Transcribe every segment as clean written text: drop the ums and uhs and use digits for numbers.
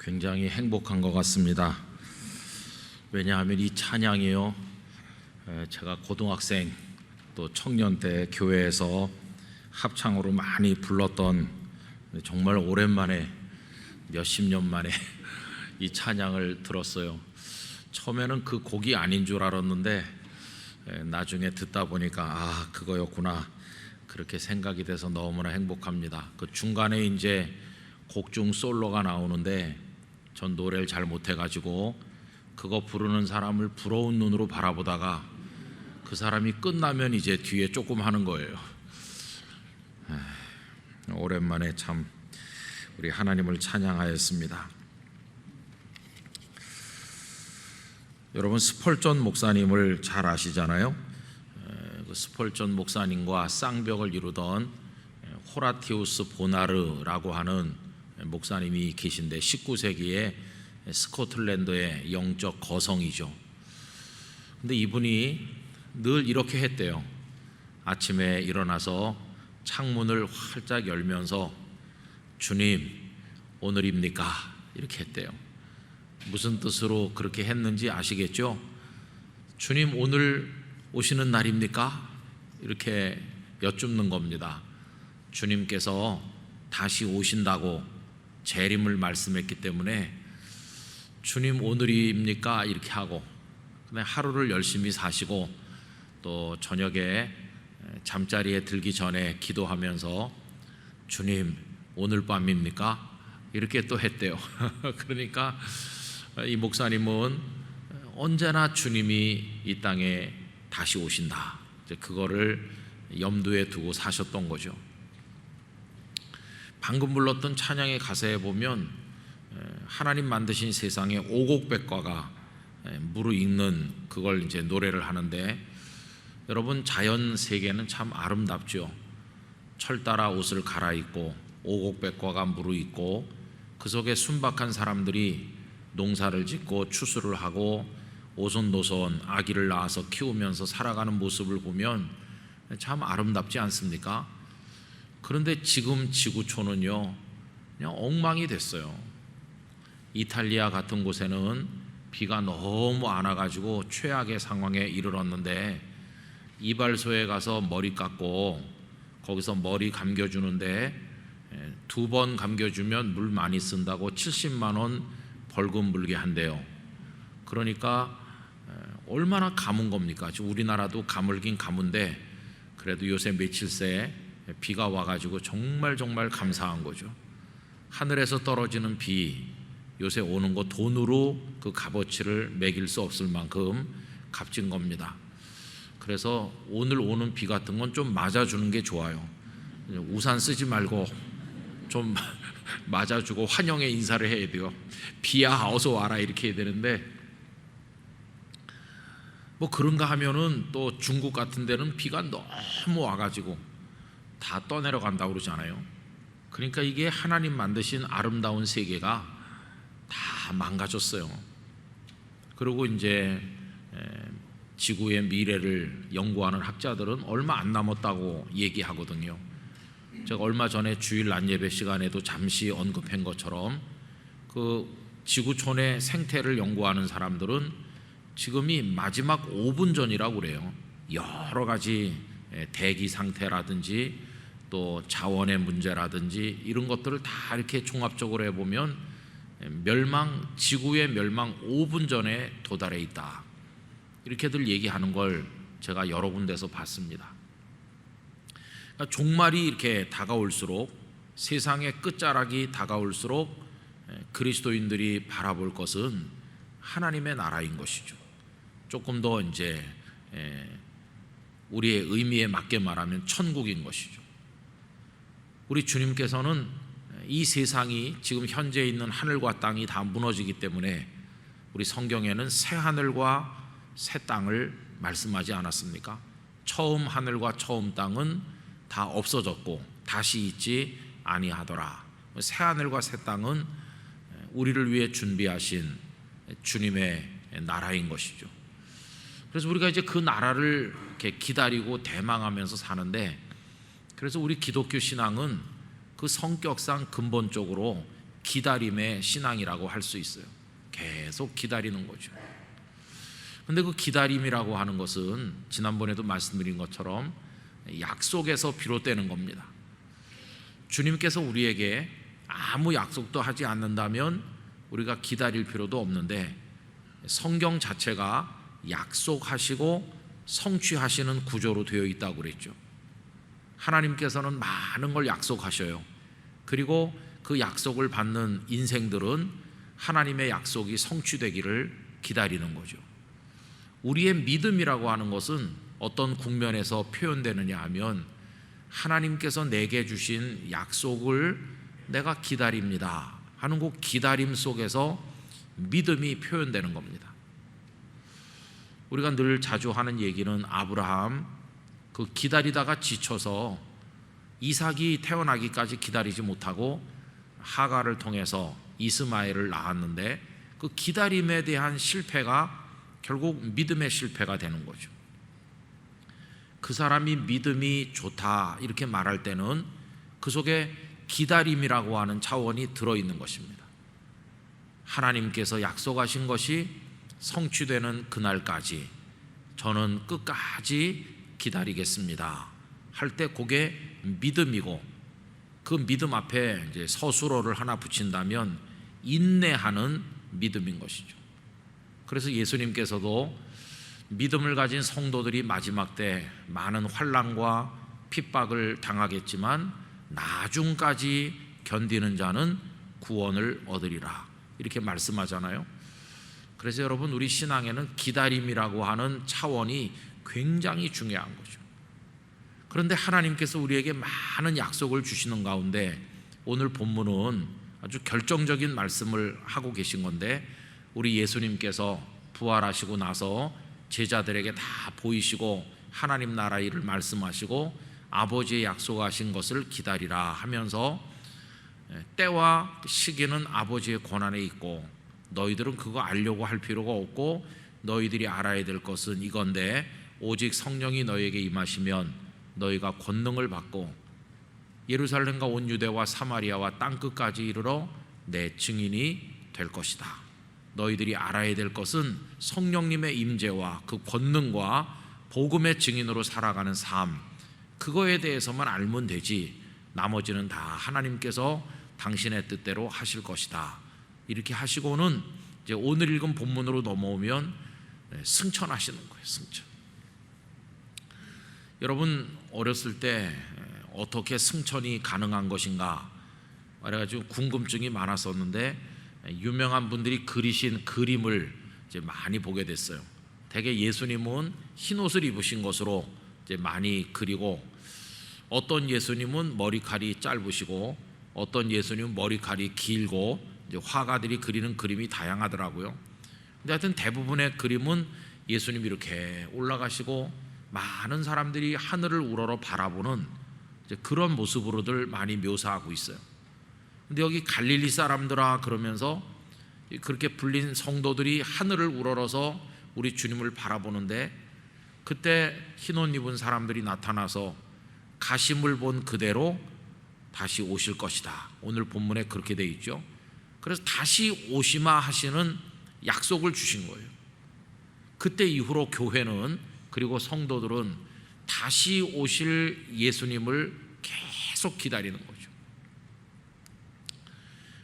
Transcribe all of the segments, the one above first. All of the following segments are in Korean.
굉장히 행복한 것 같습니다. 왜냐하면 이 찬양이요, 제가 고등학생 또 청년 때 교회에서 합창으로 많이 불렀던, 정말 오랜만에 몇십 년 만에 이 찬양을 들었어요. 처음에는 그 곡이 아닌 줄 알았는데 나중에 듣다 보니까 그거였구나, 그렇게 생각이 돼서 너무나 행복합니다. 그 중간에 이제 곡 중 솔로가 나오는데 전 노래를 잘 못해가지고 그거 부르는 사람을 부러운 눈으로 바라보다가 그 사람이 끝나면 이제 뒤에 조금 하는 거예요. 오랜만에 참 우리 하나님을 찬양하였습니다. 여러분, 스펄전 목사님을 잘 아시잖아요. 그 스펄전 목사님과 쌍벽을 이루던 호라티우스 보나르라고 하는 목사님이 계신데 19세기에 스코틀랜드의 영적 거성이죠. 근데 이분이 늘 이렇게 했대요. 아침에 일어나서 창문을 활짝 열면서 주님, 오늘입니까? 이렇게 했대요. 무슨 뜻으로 그렇게 했는지 아시겠죠? 주님, 오늘 오시는 날입니까? 이렇게 여쭙는 겁니다. 주님께서 다시 오신다고 재림을 말씀했기 때문에 주님, 오늘입니까? 이렇게 하고 그냥 하루를 열심히 사시고 또 저녁에 잠자리에 들기 전에 기도하면서 주님, 오늘 밤입니까? 이렇게 또 했대요. 그러니까 이 목사님은 언제나 주님이 이 땅에 다시 오신다, 그거를 염두에 두고 사셨던 거죠. 방금 불렀던 찬양의 가사에 보면 하나님 만드신 세상에 오곡백과가 무르익는 그걸 이제 노래를 하는데, 여러분, 자연 세계는 참 아름답죠. 철 따라 옷을 갈아입고 오곡백과가 무르익고 그 속에 순박한 사람들이 농사를 짓고 추수를 하고 오손도손 아기를 낳아서 키우면서 살아가는 모습을 보면 참 아름답지 않습니까? 그런데 지금 지구촌은요, 그냥 엉망이 됐어요. 이탈리아 같은 곳에는 비가 너무 안 와가지고 최악의 상황에 이르렀는데, 이발소에 가서 머리 깎고 거기서 머리 감겨주는데 2번 감겨주면 물 많이 쓴다고 70만 원 벌금 물게 한대요. 그러니까 얼마나 가문 겁니까? 지금 우리나라도 가물긴 가문데 그래도 요새 며칠 새 비가 와가지고 정말 감사한 거죠. 하늘에서 떨어지는 비, 요새 오는 거 돈으로 그 값어치를 매길 수 없을 만큼 값진 겁니다. 그래서 오늘 오는 비 같은 건 좀 맞아주는 게 좋아요. 우산 쓰지 말고 좀 맞아주고 환영의 인사를 해야 돼요. 비야 어서 와라 이렇게 해야 되는데, 뭐 그런가 하면은 또 중국 같은 데는 비가 너무 와가지고 다 떠내려간다고 그러잖아요. 그러니까 이게 하나님 만드신 아름다운 세계가 다 망가졌어요. 그리고 이제 지구의 미래를 연구하는 학자들은 얼마 안 남았다고 얘기하거든요. 제가 얼마 전에 주일 낮예배 시간에도 잠시 언급한 것처럼 그 지구촌의 생태를 연구하는 사람들은 지금이 마지막 5분 전이라고 그래요. 여러 가지 대기 상태라든지 또 자원의 문제라든지 이런 것들을 다 이렇게 종합적으로 해보면 지구의 멸망 5분 전에 도달해 있다, 이렇게들 얘기하는 걸 제가 여러 군데서 봤습니다. 그러니까 종말이 이렇게 다가올수록, 세상의 끝자락이 다가올수록 그리스도인들이 바라볼 것은 하나님의 나라인 것이죠. 조금 더 이제 우리의 의미에 맞게 말하면 천국인 것이죠. 우리 주님께서는 이 세상이 지금 현재 있는 하늘과 땅이 다 무너지기 때문에 우리 성경에는 새 하늘과 새 땅을 말씀하지 않았습니까? 처음 하늘과 처음 땅은 다 없어졌고 다시 있지 아니하더라. 새 하늘과 새 땅은 우리를 위해 준비하신 주님의 나라인 것이죠. 그래서 우리가 이제 그 나라를 이렇게 기다리고 대망하면서 사는데, 그래서 우리 기독교 신앙은 그 성격상 근본적으로 기다림의 신앙이라고 할 수 있어요. 계속 기다리는 거죠. 근데 그 기다림이라고 하는 것은 지난번에도 말씀드린 것처럼 약속에서 비롯되는 겁니다. 주님께서 우리에게 아무 약속도 하지 않는다면 우리가 기다릴 필요도 없는데, 성경 자체가 약속하시고 성취하시는 구조로 되어 있다고 그랬죠. 하나님께서는 많은 걸 약속하셔요. 그리고 그 약속을 받는 인생들은 하나님의 약속이 성취되기를 기다리는 거죠. 우리의 믿음이라고 하는 것은 어떤 국면에서 표현되느냐 하면, 하나님께서 내게 주신 약속을 내가 기다립니다 하는 그 기다림 속에서 믿음이 표현되는 겁니다. 우리가 늘 자주 하는 얘기는, 아브라함 그 기다리다가 지쳐서 이삭이 태어나기까지 기다리지 못하고 하갈을 통해서 이스마엘을 낳았는데, 그 기다림에 대한 실패가 결국 믿음의 실패가 되는 거죠. 그 사람이 믿음이 좋다 이렇게 말할 때는 그 속에 기다림이라고 하는 차원이 들어있는 것입니다. 하나님께서 약속하신 것이 성취되는 그날까지 저는 끝까지 기다리겠습니다 할 때 그게 믿음이고, 그 믿음 앞에 이제 서술어를 하나 붙인다면 인내하는 믿음인 것이죠. 그래서 예수님께서도 믿음을 가진 성도들이 마지막 때 많은 환난과 핍박을 당하겠지만 나중까지 견디는 자는 구원을 얻으리라 이렇게 말씀하잖아요. 그래서 여러분, 우리 신앙에는 기다림이라고 하는 차원이 굉장히 중요한 거죠. 그런데 하나님께서 우리에게 많은 약속을 주시는 가운데 오늘 본문은 아주 결정적인 말씀을 하고 계신 건데, 우리 예수님께서 부활하시고 나서 제자들에게 다 보이시고 하나님 나라 일을 말씀하시고 아버지의 약속하신 것을 기다리라 하면서, 때와 시기는 아버지의 권한에 있고 너희들은 그거 알려고 할 필요가 없고 너희들이 알아야 될 것은 이건데, 오직 성령이 너희에게 임하시면 너희가 권능을 받고 예루살렘과 온 유대와 사마리아와 땅끝까지 이르러 내 증인이 될 것이다. 너희들이 알아야 될 것은 성령님의 임재와 그 권능과 복음의 증인으로 살아가는 삶, 그거에 대해서만 알면 되지 나머지는 다 하나님께서 당신의 뜻대로 하실 것이다 이렇게 하시고는 이제 오늘 읽은 본문으로 넘어오면 승천하시는 거예요. 승천. 여러분, 어렸을 때 어떻게 승천이 가능한 것인가 그래가지고 궁금증이 많았었는데, 유명한 분들이 그리신 그림을 이제 많이 보게 됐어요. 대개 예수님은 흰 옷을 입으신 것으로 이제 많이 그리고, 어떤 예수님은 머리칼이 짧으시고 어떤 예수님은 머리칼이 길고, 이제 화가들이 그리는 그림이 다양하더라고요. 근데 하여튼 대부분의 그림은 예수님이 이렇게 올라가시고 많은 사람들이 하늘을 우러러 바라보는 이제 그런 모습으로들 많이 묘사하고 있어요. 근데 여기 갈릴리 사람들아 그러면서 그렇게 불린 성도들이 하늘을 우러러서 우리 주님을 바라보는데, 그때 흰옷 입은 사람들이 나타나서 가심을 본 그대로 다시 오실 것이다. 오늘 본문에 그렇게 돼 있죠. 그래서 다시 오시마 하시는 약속을 주신 거예요. 그때 이후로 교회는, 그리고 성도들은 다시 오실 예수님을 계속 기다리는 거죠.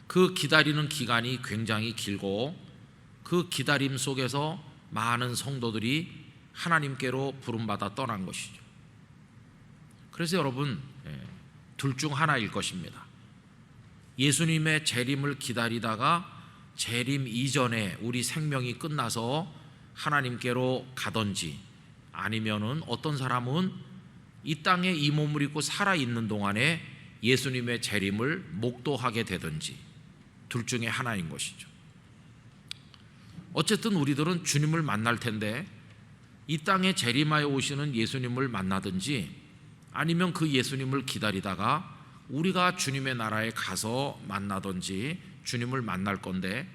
그 기다리는 기간이 굉장히 길고, 그 기다림 속에서 많은 성도들이 하나님께로 부름받아 떠난 것이죠. 그래서 여러분, 둘 중 하나일 것입니다. 예수님의 재림을 기다리다가 재림 이전에 우리 생명이 끝나서 하나님께로 가든지, 아니면은 어떤 사람은 이 땅에 이 몸을 입고 살아있는 동안에 예수님의 재림을 목도하게 되든지, 둘 중에 하나인 것이죠. 어쨌든 우리들은 주님을 만날 텐데, 이 땅에 재림하여 오시는 예수님을 만나든지 아니면 그 예수님을 기다리다가 우리가 주님의 나라에 가서 만나든지 주님을 만날 건데,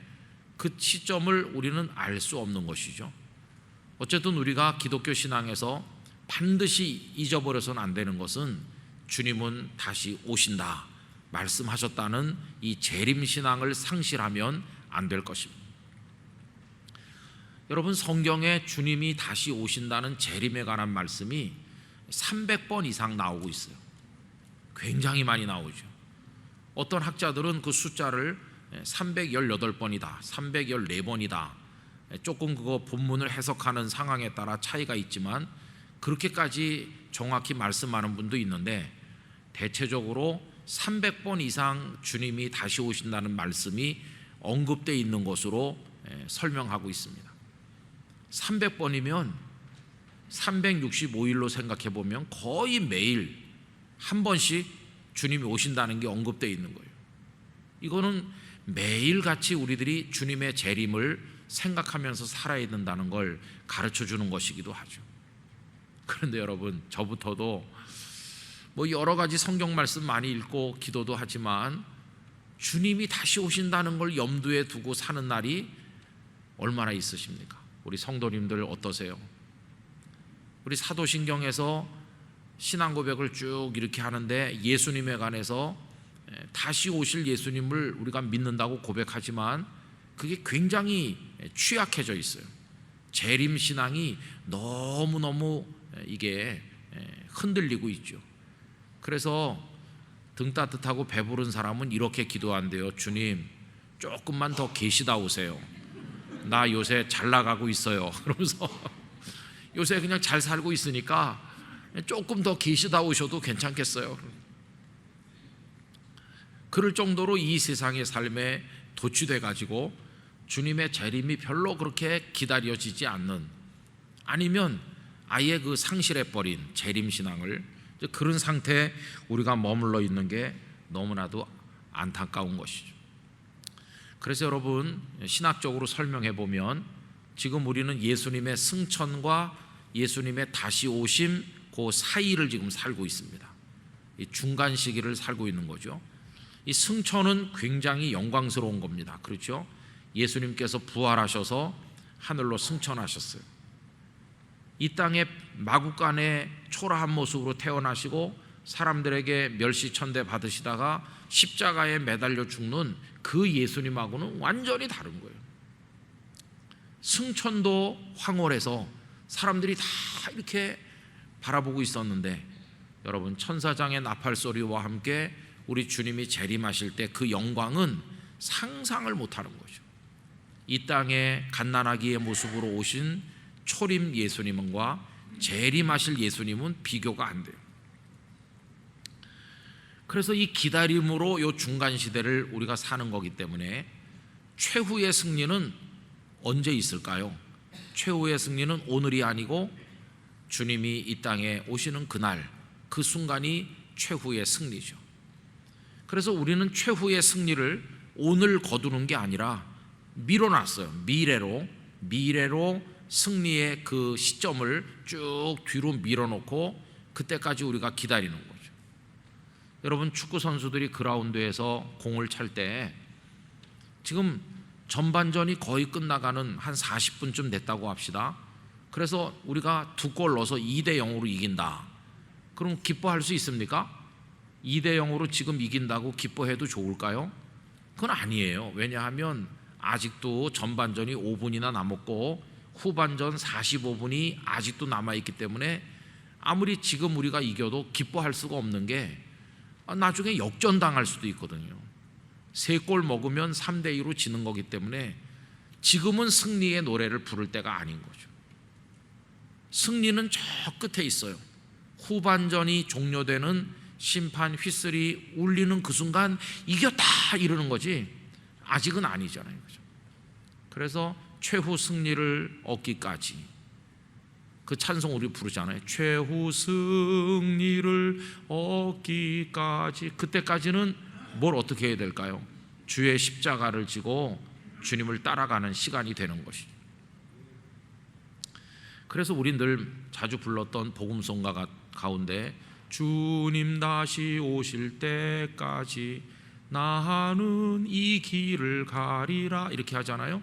그 시점을 우리는 알 수 없는 것이죠. 어쨌든 우리가 기독교 신앙에서 반드시 잊어버려서는 안 되는 것은, 주님은 다시 오신다 말씀하셨다는 이 재림신앙을 상실하면 안 될 것입니다. 여러분, 성경에 주님이 다시 오신다는 재림에 관한 말씀이 300번 이상 나오고 있어요. 굉장히 많이 나오죠. 어떤 학자들은 그 숫자를 318번이다, 314번이다, 조금 그거 본문을 해석하는 상황에 따라 차이가 있지만 그렇게까지 정확히 말씀하는 분도 있는데, 대체적으로 300번 이상 주님이 다시 오신다는 말씀이 언급되어 있는 것으로 설명하고 있습니다. 300번이면 365일로 생각해 보면 거의 매일 한 번씩 주님이 오신다는 게 언급되어 있는 거예요. 이거는 매일같이 우리들이 주님의 재림을 생각하면서 살아야 된다는 걸 가르쳐 주는 것이기도 하죠. 그런데 여러분, 저부터도 여러 가지 성경 말씀 많이 읽고 기도도 하지만 주님이 다시 오신다는 걸 염두에 두고 사는 날이 얼마나 있으십니까? 우리 성도님들 어떠세요? 우리 사도신경에서 신앙 고백을 쭉 이렇게 하는데 예수님에 관해서 다시 오실 예수님을 우리가 믿는다고 고백하지만 그게 굉장히 취약해져 있어요. 재림 신앙이 너무너무 이게 흔들리고 있죠. 그래서 등 따뜻하고 배부른 사람은 이렇게 기도한대요. 주님, 조금만 더 계시다 오세요. 나 요새 잘 나가고 있어요. 그러면서 요새 그냥 잘 살고 있으니까 조금 더 계시다 오셔도 괜찮겠어요. 그럴 정도로 이 세상의 삶에 도취돼 가지고 주님의 재림이 별로 그렇게 기다려지지 않는, 아니면 아예 그 상실해버린 재림신앙을, 그런 상태에 우리가 머물러 있는 게 너무나도 안타까운 것이죠. 그래서 여러분, 신학적으로 설명해 보면 지금 우리는 예수님의 승천과 예수님의 다시 오심 그 사이를 지금 살고 있습니다. 이 중간 시기를 살고 있는 거죠. 이 승천은 굉장히 영광스러운 겁니다. 그렇죠? 예수님께서 부활하셔서 하늘로 승천하셨어요. 이 땅에 마구간에 초라한 모습으로 태어나시고 사람들에게 멸시천대 받으시다가 십자가에 매달려 죽는 그 예수님하고는 완전히 다른 거예요. 승천도 황홀해서 사람들이 다 이렇게 바라보고 있었는데, 여러분, 천사장의 나팔 소리와 함께 우리 주님이 재림하실 때 그 영광은 상상을 못하는 거죠. 이 땅에 갓난아기의 모습으로 오신 초림 예수님과 재림하실 예수님은 비교가 안 돼요. 그래서 이 기다림으로 이 중간 시대를 우리가 사는 거기 때문에 최후의 승리는 언제 있을까요? 최후의 승리는 오늘이 아니고 주님이 이 땅에 오시는 그날, 그 순간이 최후의 승리죠. 그래서 우리는 최후의 승리를 오늘 거두는 게 아니라 미뤄놨어요. 미래로 승리의 그 시점을 쭉 뒤로 밀어놓고 그때까지 우리가 기다리는 거죠. 여러분, 축구 선수들이 그라운드에서 공을 찰 때 지금 전반전이 거의 끝나가는 한 40분쯤 됐다고 합시다. 그래서 우리가 2골 넣어서 2대0으로 이긴다. 그럼 기뻐할 수 있습니까? 2대0으로 지금 이긴다고 기뻐해도 좋을까요? 그건 아니에요. 왜냐하면 아직도 전반전이 5분이나 남았고 후반전 45분이 아직도 남아있기 때문에 아무리 지금 우리가 이겨도 기뻐할 수가 없는 게 나중에 역전당할 수도 있거든요. 3골 먹으면 3대2로 지는 거기 때문에 지금은 승리의 노래를 부를 때가 아닌 거죠. 승리는 저 끝에 있어요. 후반전이 종료되는 심판 휘슬이 울리는 그 순간 이겼다 이러는 거지 아직은 아니잖아요. 그래서 최후 승리를 얻기까지, 그 찬송 우리 부르잖아요. 최후 승리를 얻기까지. 그때까지는 뭘 어떻게 해야 될까요? 주의 십자가를 지고 주님을 따라가는 시간이 되는 것이죠. 그래서 우리 늘 자주 불렀던 복음송가 가운데 주님 다시 오실 때까지 나는 이 길을 가리라 이렇게 하잖아요.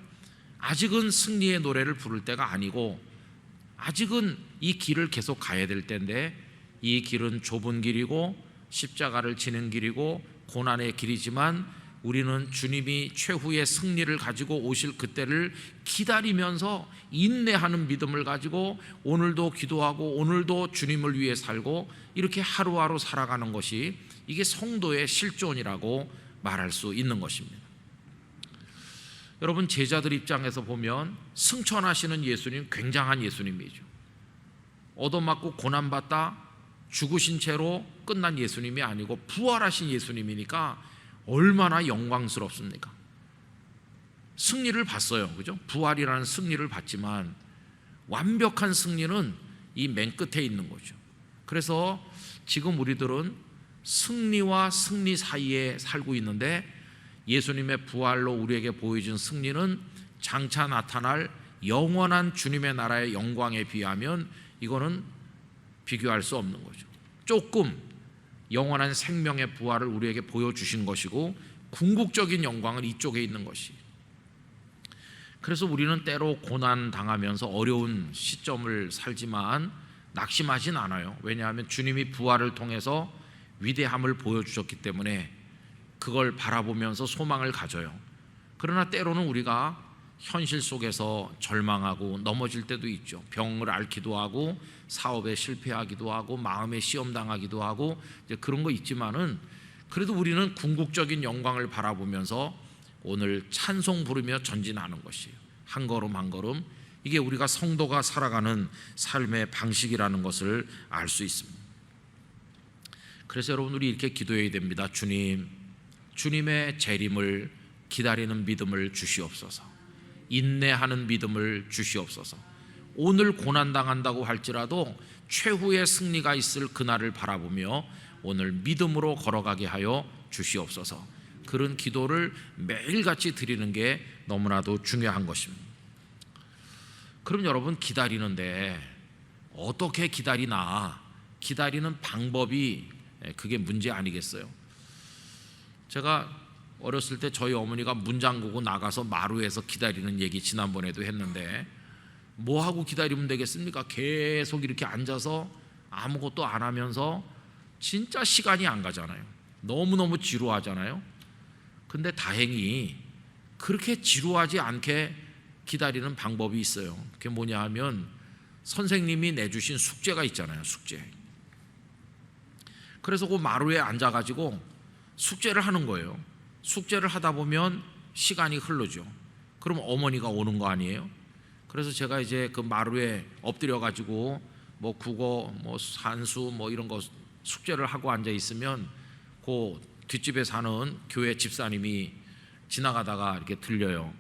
아직은 승리의 노래를 부를 때가 아니고 아직은 이 길을 계속 가야 될 때인데, 이 길은 좁은 길이고 십자가를 지는 길이고 고난의 길이지만 우리는 주님이 최후의 승리를 가지고 오실 그때를 기다리면서 인내하는 믿음을 가지고 오늘도 기도하고 오늘도 주님을 위해 살고 이렇게 하루하루 살아가는 것이 이게 성도의 실존이라고 말할 수 있는 것입니다. 여러분, 제자들 입장에서 보면 승천하시는 예수님 굉장한 예수님이죠. 얻어맞고 고난받다 죽으신 채로 끝난 예수님이 아니고 부활하신 예수님이니까 얼마나 영광스럽습니까? 승리를 봤어요, 그죠? 부활이라는 승리를 봤지만 완벽한 승리는 이 맨 끝에 있는 거죠. 그래서 지금 우리들은 승리와 승리 사이에 살고 있는데 예수님의 부활로 우리에게 보여준 승리는 장차 나타날 영원한 주님의 나라의 영광에 비하면 이거는 비교할 수 없는 거죠. 조금 영원한 생명의 부활을 우리에게 보여주신 것이고 궁극적인 영광은 이쪽에 있는 것이. 그래서 우리는 때로 고난 당하면서 어려운 시점을 살지만 낙심하진 않아요. 왜냐하면 주님이 부활을 통해서 위대함을 보여주셨기 때문에 그걸 바라보면서 소망을 가져요. 그러나 때로는 우리가 현실 속에서 절망하고 넘어질 때도 있죠. 병을 앓기도 하고 사업에 실패하기도 하고 마음에 시험 당하기도 하고 이제 그런 거 있지만은 그래도 우리는 궁극적인 영광을 바라보면서 오늘 찬송 부르며 전진하는 것이에요. 한 걸음 한 걸음. 이게 우리가 성도가 살아가는 삶의 방식이라는 것을 알 수 있습니다. 그래서 여러분, 우리 이렇게 기도해야 됩니다. 주님, 주님의 재림을 기다리는 믿음을 주시옵소서. 인내하는 믿음을 주시옵소서. 오늘 고난당한다고 할지라도 최후의 승리가 있을 그날을 바라보며 오늘 믿음으로 걸어가게 하여 주시옵소서. 그런 기도를 매일같이 드리는 게 너무나도 중요한 것입니다. 그럼 여러분, 기다리는데 어떻게 기다리나, 기다리는 방법이 그게 문제 아니겠어요? 제가 어렸을 때 저희 어머니가 문 잠그고 나가서 마루에서 기다리는 얘기 지난번에도 했는데 뭐 하고 기다리면 되겠습니까? 계속 이렇게 앉아서 아무것도 안 하면서 진짜 시간이 안 가잖아요. 너무너무 지루하잖아요. 근데 다행히 그렇게 지루하지 않게 기다리는 방법이 있어요. 그게 뭐냐 하면 선생님이 내주신 숙제가 있잖아요. 숙제. 그래서 그 마루에 앉아가지고 숙제를 하는 거예요. 숙제를 하다 보면 시간이 흐르죠. 그럼 어머니가 오는 거 아니에요? 그래서 제가 이제 그 마루에 엎드려 가지고 뭐 국어, 뭐 산수, 뭐 이런 거 숙제를 하고 앉아 있으면 그 뒷집에 사는 교회 집사님이 지나가다가 이렇게 들려요.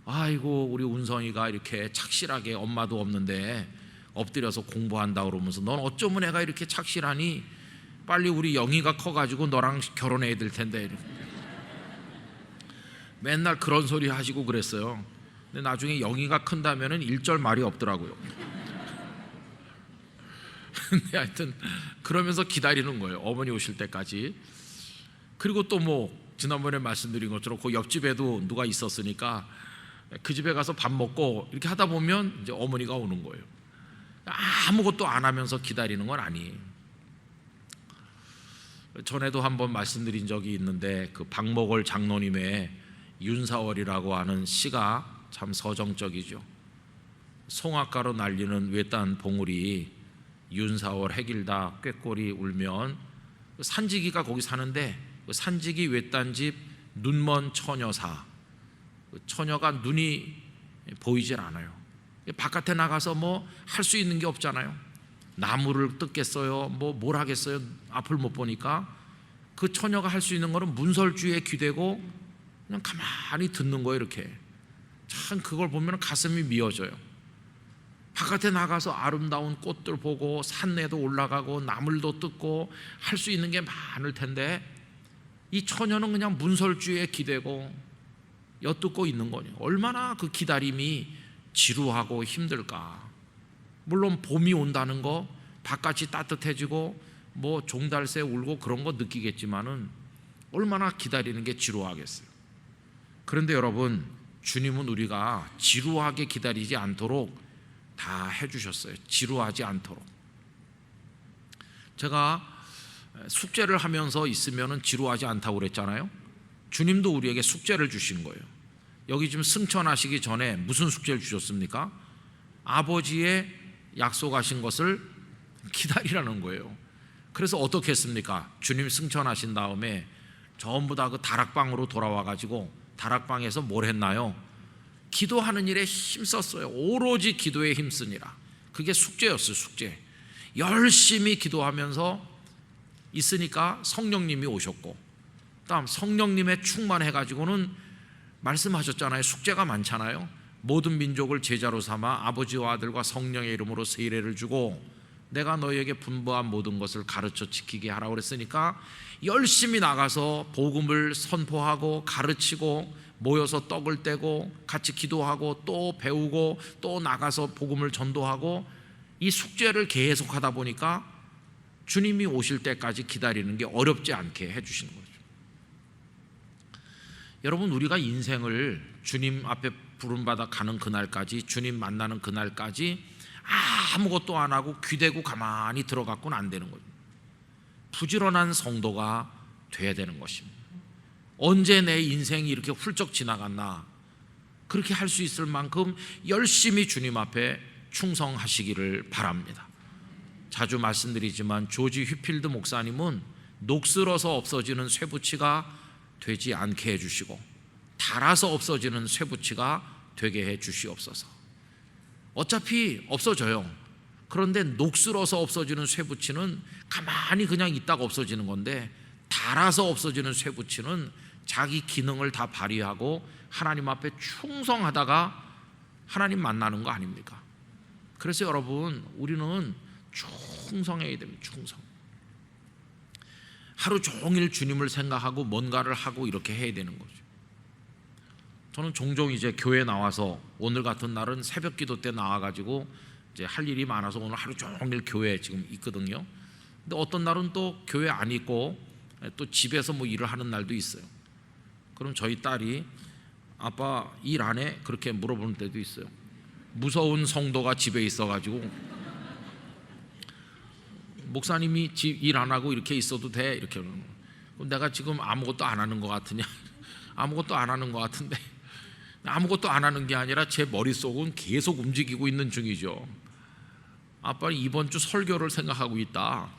아이고, 우리 운성이가 이렇게 착실하게 엄마도 없는데 엎드려서 공부한다 그러면서 넌 어쩌면 애가 이렇게 착실하니? 빨리 우리 영희가 커가지고 너랑 결혼해야 될 텐데. 맨날 그런 소리 하시고 그랬어요. 근데 나중에 영희가 큰다면은 1절 말이 없더라고요. 근데 하여튼 그러면서 기다리는 거예요. 어머니 오실 때까지. 그리고 또 뭐 지난번에 말씀드린 것처럼 그 옆집에도 누가 있었으니까 그 집에 가서 밥 먹고 이렇게 하다 보면 이제 어머니가 오는 거예요. 아무것도 안 하면서 기다리는 건 아니에요. 전에도 한번 말씀드린 적이 있는데 그 박목월 장로님의 윤사월이라고 하는 시가 참 서정적이죠. 송악가로 날리는 외딴 봉우리 윤사월 해길다 꾀꼬리 울면 산지기가 거기 사는데 그 산지기 외딴집 눈먼 처녀사, 처녀가 눈이 보이질 않아요. 바깥에 나가서 뭐 할 수 있는 게 없잖아요. 나무를 뜯겠어요? 뭘 하겠어요? 앞을 못 보니까. 그 처녀가 할 수 있는 거는 문설주에 귀대고 그냥 가만히 듣는 거예요. 이렇게 참 그걸 보면 가슴이 미어져요. 바깥에 나가서 아름다운 꽃들 보고 산에도 올라가고 나물도 뜯고 할 수 있는 게 많을 텐데 이 처녀는 그냥 문설주에 기대고 엿듣고 있는 거예요. 얼마나 그 기다림이 지루하고 힘들까. 물론 봄이 온다는 거, 바깥이 따뜻해지고 뭐 종달새 울고 그런 거 느끼겠지만은 얼마나 기다리는 게 지루하겠어요. 그런데 여러분, 주님은 우리가 지루하게 기다리지 않도록 다 해주셨어요. 지루하지 않도록. 제가 숙제를 하면서 있으면 지루하지 않다고 그랬잖아요. 주님도 우리에게 숙제를 주신 거예요. 여기 지금 승천하시기 전에 무슨 숙제를 주셨습니까? 아버지의 약속하신 것을 기다리라는 거예요. 그래서 어떻게 했습니까? 주님 승천하신 다음에 전부 다 그 다락방으로 돌아와 가지고 다락방에서 뭘 했나요? 기도하는 일에 힘썼어요. 오로지 기도에 힘쓰니라. 그게 숙제였어요. 숙제. 열심히 기도하면서 있으니까 성령님이 오셨고, 다음 성령님의 충만해 가지고는 말씀하셨잖아요. 숙제가 많잖아요. 모든 민족을 제자로 삼아 아버지와 아들과 성령의 이름으로 세례를 주고 내가 너희에게 분부한 모든 것을 가르쳐 지키게 하라고 그랬으니까 열심히 나가서 복음을 선포하고 가르치고 모여서 떡을 떼고 같이 기도하고 또 배우고 또 나가서 복음을 전도하고 이 숙제를 계속 하다 보니까 주님이 오실 때까지 기다리는 게 어렵지 않게 해주시는 거죠. 여러분, 우리가 인생을 주님 앞에 부름받아 가는 그날까지, 주님 만나는 그날까지 아무것도 안 하고 귀대고 가만히 들어갔고는 안 되는 거죠. 부지런한 성도가 돼야 되는 것입니다. 언제 내 인생이 이렇게 훌쩍 지나갔나, 그렇게 할 수 있을 만큼 열심히 주님 앞에 충성하시기를 바랍니다. 자주 말씀드리지만 조지 휘필드 목사님은 녹슬어서 없어지는 쇠붙이가 되지 않게 해주시고 닳아서 없어지는 쇠붙이가 되게 해주시옵소서. 어차피 없어져요. 그런데 녹슬어서 없어지는 쇠붙이는 가만히 그냥 있다가 없어지는 건데, 닳아서 없어지는 쇠붙이는 자기 기능을 다 발휘하고 하나님 앞에 충성하다가 하나님 만나는 거 아닙니까? 그래서 여러분, 우리는 충성해야 됩니다. 충성. 하루 종일 주님을 생각하고 뭔가를 하고 이렇게 해야 되는 거죠. 저는 종종 이제 교회 나와서, 오늘 같은 날은 새벽 기도 때 나와가지고 이제 할 일이 많아서 오늘 하루 종일 교회에 지금 있거든요. 근데 어떤 날은 또 교회 안 있고 또 집에서 뭐 일을 하는 날도 있어요. 그럼 저희 딸이 아빠 일 안 해? 그렇게 물어보는 때도 있어요. 무서운 성도가 집에 있어가지고 목사님이 일 안 하고 이렇게 있어도 돼? 이렇게. 그럼 내가 지금 아무것도 안 하는 것 같으냐? 아무것도 안 하는 것 같은데, 아무것도 안 하는 게 아니라 제 머릿속은 계속 움직이고 있는 중이죠. 아빠는 이번 주 설교를 생각하고 있다.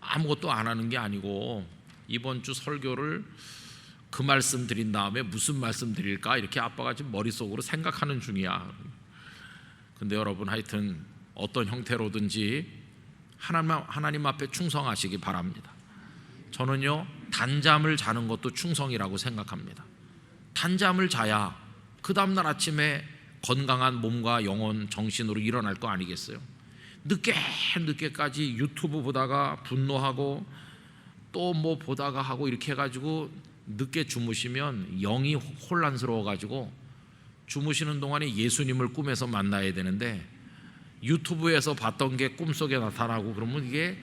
아무것도 안 하는 게 아니고 이번 주 설교를 그 말씀 드린 다음에 무슨 말씀 드릴까, 이렇게 아빠가 지금 머릿속으로 생각하는 중이야. 근데 여러분, 하여튼 어떤 형태로든지 하나님 앞에 충성하시기 바랍니다. 저는요, 단잠을 자는 것도 충성이라고 생각합니다. 단잠을 자야 그 다음날 아침에 건강한 몸과 영혼, 정신으로 일어날 거 아니겠어요? 늦게까지 유튜브 보다가 분노하고 또 뭐 보다가 하고 이렇게 해가지고 늦게 주무시면 영이 혼란스러워가지고 주무시는 동안에 예수님을 꿈에서 만나야 되는데 유튜브에서 봤던 게 꿈속에 나타나고 그러면 이게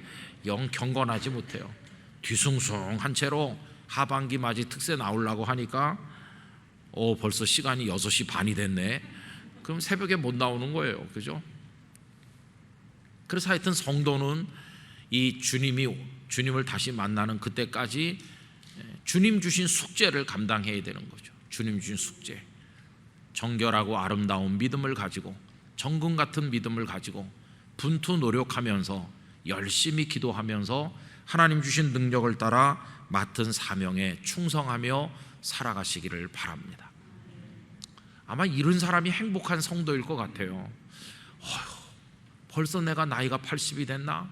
영 경건하지 못해요. 뒤숭숭한 채로 하반기 맞이 특세 나오려고 하니까 벌써 시간이 6시 반이 됐네. 그럼 새벽에 못 나오는 거예요. 그죠? 그래서 하여튼 성도는 이 주님을 다시 만나는 그때까지 주님 주신 숙제를 감당해야 되는 거죠. 주님 주신 숙제. 정결하고 아름다운 믿음을 가지고, 정금 같은 믿음을 가지고 분투 노력하면서 열심히 기도하면서 하나님 주신 능력을 따라 맡은 사명에 충성하며 살아가시기를 바랍니다. 아마 이런 사람이 행복한 성도일 것 같아요. 벌써 내가 나이가 80이 됐나?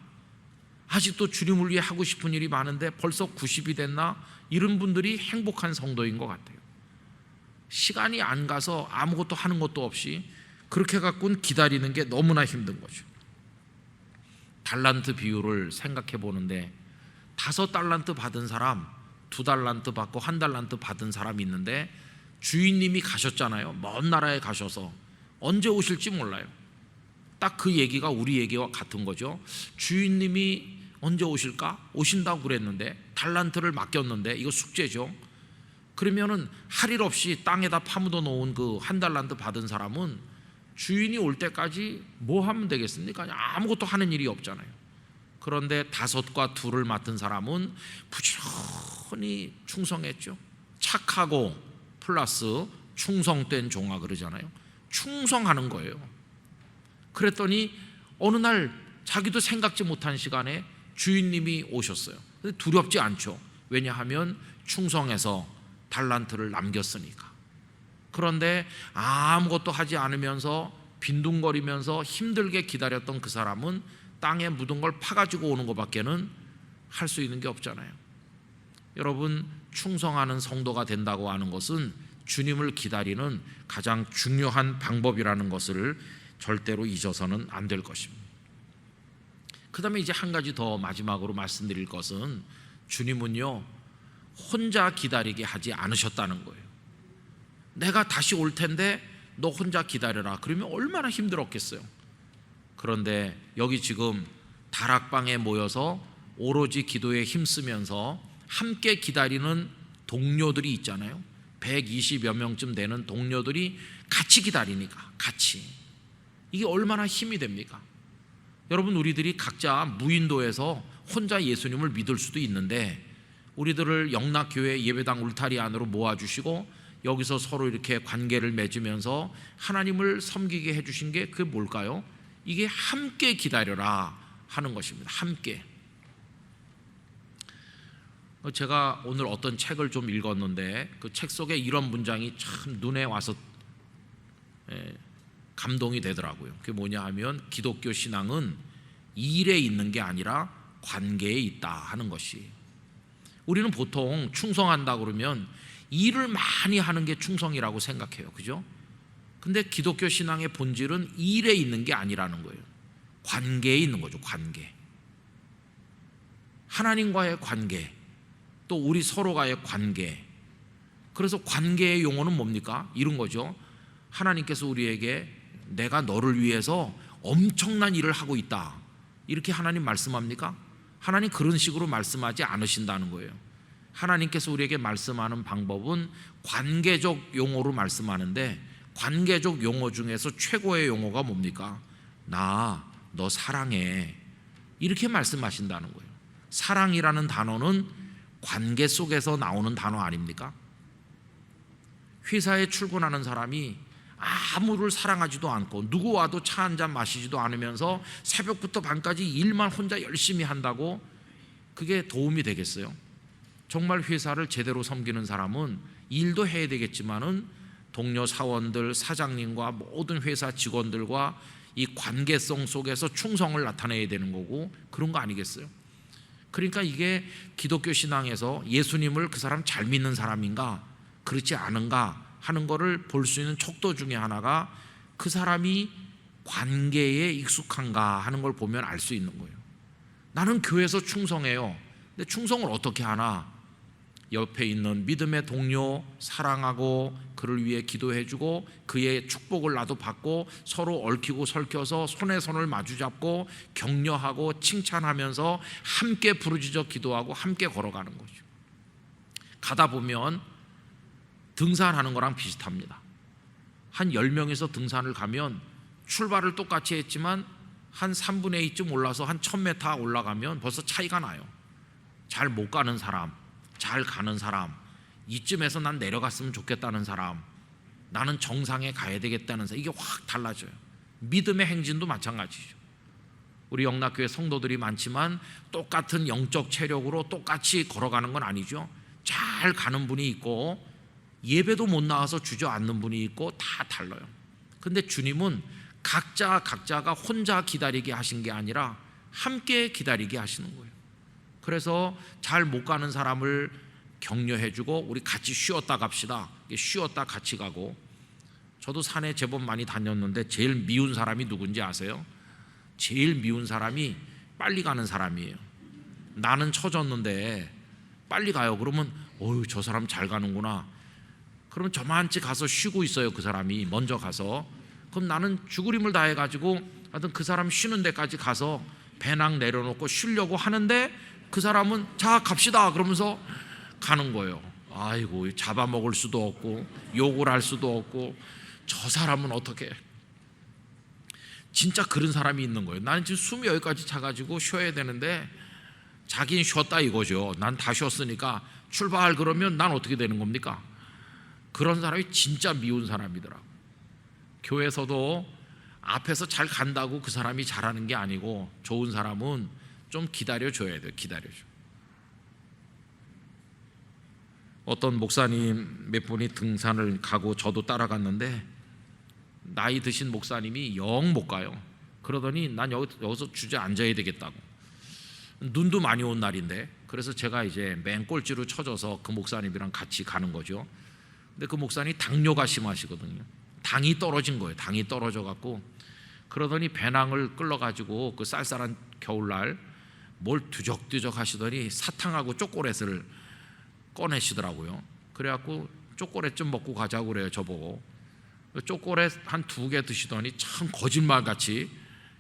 아직도 주님을 위해 하고 싶은 일이 많은데 벌써 90이 됐나? 이런 분들이 행복한 성도인 것 같아요. 시간이 안 가서 아무것도 하는 것도 없이 그렇게 갖고는 기다리는 게 너무나 힘든 거죠. 달란트 비율을 생각해 보는데 5달란트 받은 사람, 2달란트 받고 1달란트 받은 사람이 있는데 주인님이 가셨잖아요. 먼 나라에 가셔서 언제 오실지 몰라요. 딱 그 얘기가 우리 얘기와 같은 거죠. 주인님이 언제 오실까? 오신다고 그랬는데 달란트를 맡겼는데 이거 숙제죠. 그러면은 할 일 없이 땅에다 파묻어 놓은 그 1달란트 받은 사람은 주인이 올 때까지 뭐 하면 되겠습니까? 아무것도 하는 일이 없잖아요. 그런데 5과 2를 맡은 사람은 부지런히 충성했죠. 착하고 플러스 충성된 종아 그러잖아요. 충성하는 거예요. 그랬더니 어느 날 자기도 생각지 못한 시간에 주인님이 오셨어요. 두렵지 않죠. 왜냐하면 충성해서 달란트를 남겼으니까. 그런데 아무것도 하지 않으면서 빈둥거리면서 힘들게 기다렸던 그 사람은 땅에 묻은 걸 파가지고 오는 것밖에는 할 수 있는 게 없잖아요. 여러분, 충성하는 성도가 된다고 하는 것은 주님을 기다리는 가장 중요한 방법이라는 것을 절대로 잊어서는 안 될 것입니다. 그 다음에 이제 한 가지 더 마지막으로 말씀드릴 것은 주님은요, 혼자 기다리게 하지 않으셨다는 거예요. 내가 다시 올 텐데 너 혼자 기다려라. 그러면 얼마나 힘들었겠어요. 그런데 여기 지금 다락방에 모여서 오로지 기도에 힘쓰면서 함께 기다리는 동료들이 있잖아요. 120여 명쯤 되는 동료들이 같이 기다리니까, 같이. 이게 얼마나 힘이 됩니까? 여러분, 우리들이 각자 무인도에서 혼자 예수님을 믿을 수도 있는데 우리들을 영락교회 예배당 울타리 안으로 모아주시고 여기서 서로 이렇게 관계를 맺으면서 하나님을 섬기게 해주신 게 그게 뭘까요? 이게 함께 기다려라 하는 것입니다. 함께. 제가 오늘 어떤 책을 좀 읽었는데 그 책 속에 이런 문장이 참 눈에 와서 감동이 되더라고요. 그게 뭐냐 하면 기독교 신앙은 일에 있는 게 아니라 관계에 있다 하는 것이. 우리는 보통 충성한다 그러면 일을 많이 하는 게 충성이라고 생각해요. 그죠? 근데 기독교 신앙의 본질은 일에 있는 게 아니라는 거예요. 관계에 있는 거죠. 관계. 하나님과의 관계, 또 우리 서로가의 관계. 그래서 관계의 용어는 뭡니까? 이런 거죠. 하나님께서 우리에게 내가 너를 위해서 엄청난 일을 하고 있다, 이렇게 하나님 말씀합니까? 하나님 그런 식으로 말씀하지 않으신다는 거예요. 하나님께서 우리에게 말씀하는 방법은 관계적 용어로 말씀하는데 관계적 용어 중에서 최고의 용어가 뭡니까? 너 사랑해, 이렇게 말씀하신다는 거예요. 사랑이라는 단어는 관계 속에서 나오는 단어 아닙니까? 회사에 출근하는 사람이 아무를 사랑하지도 않고 누구와도 차 한잔 마시지도 않으면서 새벽부터 밤까지 일만 혼자 열심히 한다고 그게 도움이 되겠어요? 정말 회사를 제대로 섬기는 사람은 일도 해야 되겠지만은 동료 사원들, 사장님과 모든 회사 직원들과 이 관계성 속에서 충성을 나타내야 되는 거고, 그런 거 아니겠어요? 그러니까 이게 기독교 신앙에서 예수님을 그 사람 잘 믿는 사람인가 그렇지 않은가 하는 거를 볼 수 있는 척도 중에 하나가 그 사람이 관계에 익숙한가 하는 걸 보면 알 수 있는 거예요. 나는 교회에서 충성해요. 근데 충성을 어떻게 하나? 옆에 있는 믿음의 동료 사랑하고 그를 위해 기도해주고 그의 축복을 나도 받고 서로 얽히고 설켜서 손에 손을 마주잡고 격려하고 칭찬하면서 함께 부르짖어 기도하고 함께 걸어가는 거죠. 가다 보면 등산하는 거랑 비슷합니다. 한 10명에서 등산을 가면 출발을 똑같이 했지만 한 3분의 2쯤 올라서 한 1000m 올라가면 벌써 차이가 나요. 잘 못 가는 사람, 잘 가는 사람, 이쯤에서 난 내려갔으면 좋겠다는 사람, 나는 정상에 가야 되겠다는 사람, 이게 확 달라져요. 믿음의 행진도 마찬가지죠. 우리 영락교회 성도들이 많지만 똑같은 영적 체력으로 똑같이 걸어가는 건 아니죠. 잘 가는 분이 있고 예배도 못 나와서 주저앉는 분이 있고 다 달라요. 근데 주님은 각자가 혼자 기다리게 하신 게 아니라 함께 기다리게 하시는 거예요. 그래서 잘 못 가는 사람을 격려해주고 우리 같이 쉬었다 갑시다. 쉬었다 같이 가고. 저도 산에 제법 많이 다녔는데 제일 미운 사람이 누군지 아세요? 제일 미운 사람이 빨리 가는 사람이에요. 나는 처졌는데 빨리 가요. 그러면 어휴, 저 사람 잘 가는구나. 그러면 저만치 가서 쉬고 있어요. 그 사람이 먼저 가서. 그럼 나는 죽을 힘을 다해가지고 하여튼 그 사람 쉬는 데까지 가서 배낭 내려놓고 쉬려고 하는데 그 사람은 자 갑시다 그러면서 가는 거예요. 아이고, 잡아먹을 수도 없고 욕을 할 수도 없고 저 사람은 어떻게. 진짜 그런 사람이 있는 거예요. 나는 지금 숨이 여기까지 차가지고 쉬어야 되는데 자기는 쉬었다 이거죠. 난 다 쉬었으니까 출발 그러면 난 어떻게 되는 겁니까? 그런 사람이 진짜 미운 사람이더라고. 교회에서도 앞에서 잘 간다고 그 사람이 잘하는 게 아니고 좋은 사람은 좀 기다려줘야 돼요. 기다려줘. 어떤 목사님 몇 분이 등산을 가고 저도 따라갔는데 나이 드신 목사님이 영 못 가요. 그러더니 난 여기서 주저앉아야 되겠다고. 눈도 많이 온 날인데 그래서 제가 이제 맨 꼴찌로 쳐져서 그 목사님이랑 같이 가는 거죠. 근데 그 목사님이 당뇨가 심하시거든요. 당이 떨어진 거예요. 당이 떨어져 갖고 그러더니 배낭을 끌어가지고 그 쌀쌀한 겨울날 뭘 두적두적 하시더니 사탕하고 초콜릿을 꺼내시더라고요. 그래갖고 초콜릿 좀 먹고 가자고 그래요. 저보고 초콜릿 한 2개 드시더니 참 거짓말같이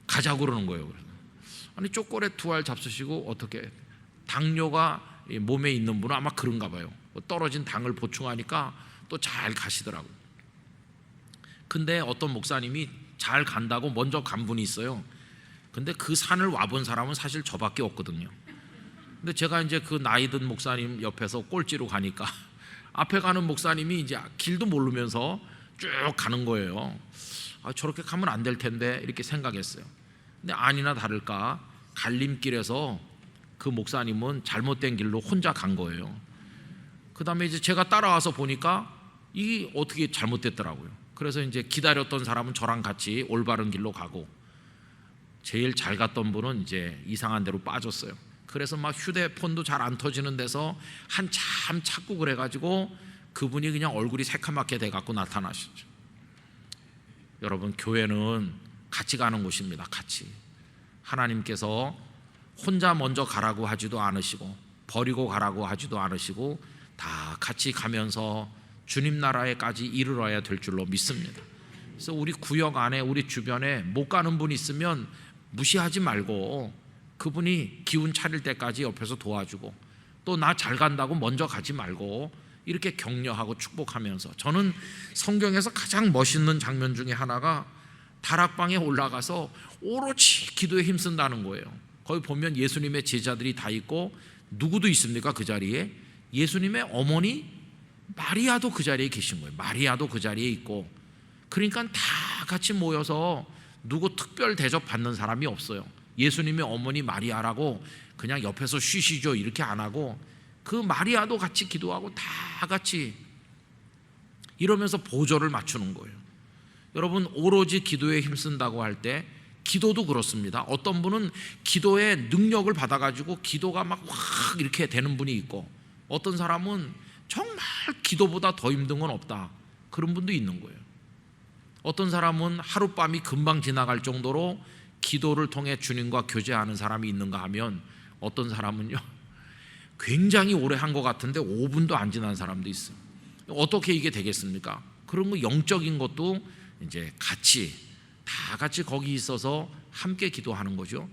가자고 그러는 거예요. 아니 초콜릿 2알 잡수시고 어떻게 당뇨가 몸에 있는 분은 아마 그런가 봐요. 떨어진 당을 보충하니까 또 잘 가시더라고요. 근데 어떤 목사님이 잘 간다고 먼저 간 분이 있어요. 근데 그 산을 와본 사람은 사실 저밖에 없거든요. 근데 제가 이제 그 나이 든 목사님 옆에서 꼴찌로 가니까 앞에 가는 목사님이 이제 길도 모르면서 쭉 가는 거예요. 저렇게 가면 안 될 텐데 이렇게 생각했어요. 근데 아니나 다를까 갈림길에서 그 목사님은 잘못된 길로 혼자 간 거예요. 그 다음에 이제 제가 따라와서 보니까 이게 어떻게 잘못됐더라고요. 그래서 이제 기다렸던 사람은 저랑 같이 올바른 길로 가고 제일 잘 갔던 분은 이제 이상한 데로 빠졌어요. 그래서 막 휴대폰도 잘 안 터지는 데서 한참 찾고 그래가지고 그분이 그냥 얼굴이 새카맣게 돼갖고 나타나시죠. 여러분, 교회는 같이 가는 곳입니다. 같이. 하나님께서 혼자 먼저 가라고 하지도 않으시고 버리고 가라고 하지도 않으시고 다 같이 가면서 주님 나라에까지 이르러야 될 줄로 믿습니다. 그래서 우리 구역 안에 우리 주변에 못 가는 분 있으면 무시하지 말고 그분이 기운 차릴 때까지 옆에서 도와주고 또 나 잘 간다고 먼저 가지 말고 이렇게 격려하고 축복하면서, 저는 성경에서 가장 멋있는 장면 중에 하나가 다락방에 올라가서 오로지 기도에 힘쓴다는 거예요. 거기 보면 예수님의 제자들이 다 있고 누구도 있습니까? 그 자리에 예수님의 어머니 마리아도 그 자리에 계신 거예요. 마리아도 그 자리에 있고, 그러니까 다 같이 모여서 누구 특별 대접 받는 사람이 없어요. 예수님의 어머니 마리아라고 그냥 옆에서 쉬시죠 이렇게 안 하고 그 마리아도 같이 기도하고 다 같이 이러면서 보조를 맞추는 거예요. 여러분, 오로지 기도에 힘쓴다고 할 때 기도도 그렇습니다. 어떤 분은 기도의 능력을 받아가지고 기도가 막 확 이렇게 되는 분이 있고, 어떤 사람은 정말 기도보다 더 힘든 건 없다, 그런 분도 있는 거예요. 어떤 사람은 하룻밤이 금방 지나갈 정도로 기도를 통해 주님과 교제하는 사람이 있는가 하면, 어떤 사람은요 굉장히 오래 한 것 같은데 5분도 안 지난 사람도 있어요. 어떻게 이게 되겠습니까? 그런 거 영적인 것도 이제 같이 다 같이 거기 있어서 함께 기도하는 거죠.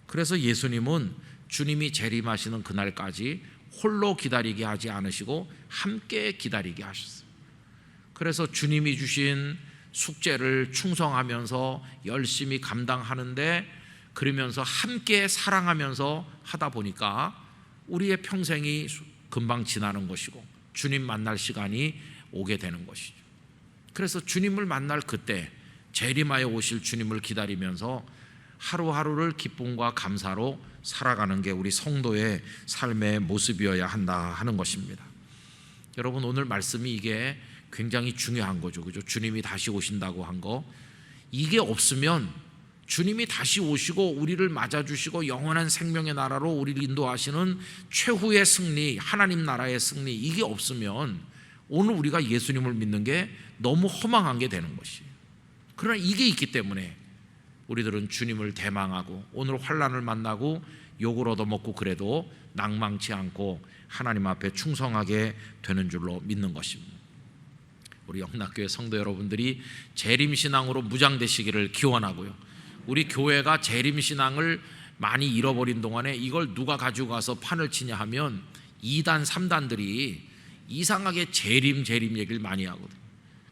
그래서 예수님은 주님이 재림하시는 그날까지 홀로 기다리게 하지 않으시고 함께 기다리게 하셨어요. 그래서 주님이 주신 숙제를 충성하면서 열심히 감당하는데, 그러면서 함께 사랑하면서 하다 보니까 우리의 평생이 금방 지나는 것이고 주님 만날 시간이 오게 되는 것이죠. 그래서 주님을 만날 그때 재림하여 오실 주님을 기다리면서 하루하루를 기쁨과 감사로 살아가는 게 우리 성도의 삶의 모습이어야 한다 하는 것입니다. 여러분, 오늘 말씀이 이게 굉장히 중요한 거죠. 그죠? 주님이 다시 오신다고 한 거, 이게 없으면, 주님이 다시 오시고 우리를 맞아주시고 영원한 생명의 나라로 우리를 인도하시는 최후의 승리, 하나님 나라의 승리, 이게 없으면 오늘 우리가 예수님을 믿는 게 너무 허망한 게 되는 것이에요. 그러나 이게 있기 때문에 우리들은 주님을 대망하고 오늘 환난을 만나고 욕을 얻어먹고 그래도 낭망치 않고 하나님 앞에 충성하게 되는 줄로 믿는 것입니다. 우리 영락교회 성도 여러분들이 재림신앙으로 무장되시기를 기원하고요, 우리 교회가 재림신앙을 많이 잃어버린 동안에 이걸 누가 가지고 가서 판을 치냐 하면 2단 3단들이 이상하게 재림 얘기를 많이 하거든요.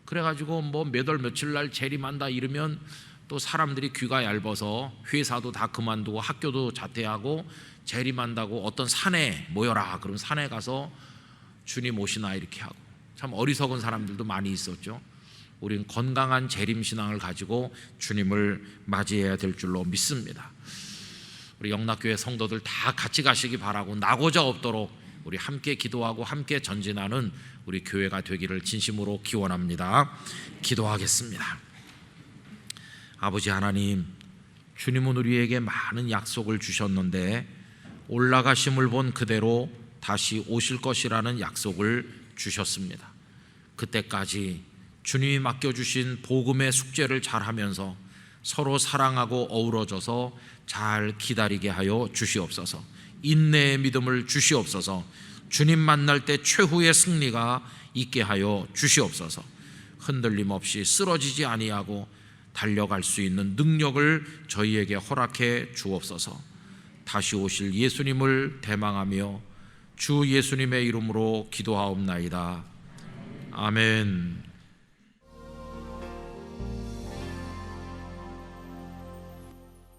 그래가지고 뭐 몇 월 며칠 날 재림한다 이러면 또 사람들이 귀가 얇아서 회사도 다 그만두고 학교도 자퇴하고 재림한다고 어떤 산에 모여라, 그럼 산에 가서 주님 오시나 이렇게 하고, 참 어리석은 사람들도 많이 있었죠. 우린 건강한 재림신앙을 가지고 주님을 맞이해야 될 줄로 믿습니다. 우리 영락교회 성도들 다 같이 가시기 바라고, 나고자 없도록 우리 함께 기도하고 함께 전진하는 우리 교회가 되기를 진심으로 기원합니다. 기도하겠습니다. 아버지 하나님, 주님은 우리에게 많은 약속을 주셨는데 올라가심을 본 그대로 다시 오실 것이라는 약속을 주셨습니다. 그때까지 주님이 맡겨주신 복음의 숙제를 잘하면서 서로 사랑하고 어우러져서 잘 기다리게 하여 주시옵소서. 인내의 믿음을 주시옵소서. 주님 만날 때 최후의 승리가 있게 하여 주시옵소서. 흔들림 없이 쓰러지지 아니하고 달려갈 수 있는 능력을 저희에게 허락해 주옵소서. 다시 오실 예수님을 대망하며 주 예수님의 이름으로 기도하옵나이다. 아멘.